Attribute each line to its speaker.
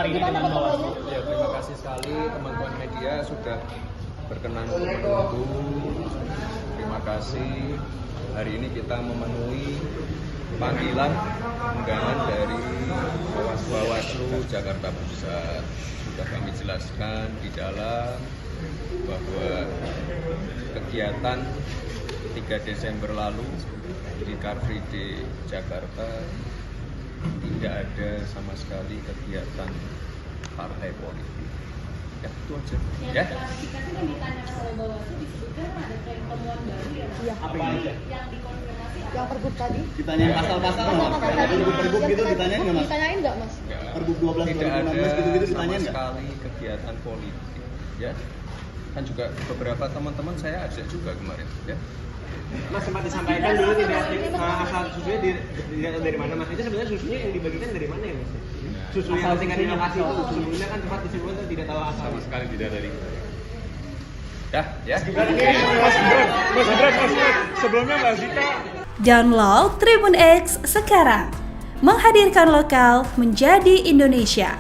Speaker 1: hari ini dengan Bawaslu.
Speaker 2: Ya, terima kasih sekali teman-teman media sudah berkenan untuk menunggu. Terima kasih. Hari ini kita memenuhi panggilan undangan dari Bawaslu Jakarta Pusat. Sudah kami jelaskan di dalam bahwa kegiatan 3 Desember lalu di Car Free Day Jakarta tidak ada sama sekali kegiatan partai politik. Ya, itu aja. Ya.
Speaker 3: Klarifikasi yang ditanyakan oleh Bawaslu disebutkan ada temuan baru ya, Mas?
Speaker 1: Iya. Apa aja?
Speaker 3: Yang dikonfirmasi
Speaker 4: Yang pergub tadi?
Speaker 5: Ditanyain pasal-pasal nggak? Pergub gitu ditanyain nggak, Mas?
Speaker 4: Ditanyain nggak, Mas?
Speaker 2: Enggak.
Speaker 5: Pergub 12
Speaker 2: Tidak ada
Speaker 5: 2016 gitu-gitu
Speaker 2: sama
Speaker 5: ditanyain nggak?
Speaker 2: sekali kegiatan politik. Ya. Kan juga beberapa teman-teman saya ajak juga kemarin. Ya.
Speaker 1: Mas sempat disampaikan dulu tidak asal susunya dilihat dari mana, Mas? Itu sebenarnya susunya yang dibagikan dari mana ya, Mas? Susu yang tingkat inovasi itu sebelumnya kan sempat disebutkan tidak tahu asal.
Speaker 2: Sama sekali tidak dari dah, ya.
Speaker 6: Mas Gibran, sebelumnya Mbak Zika.
Speaker 7: Download Tribun X sekarang, menghadirkan lokal menjadi Indonesia.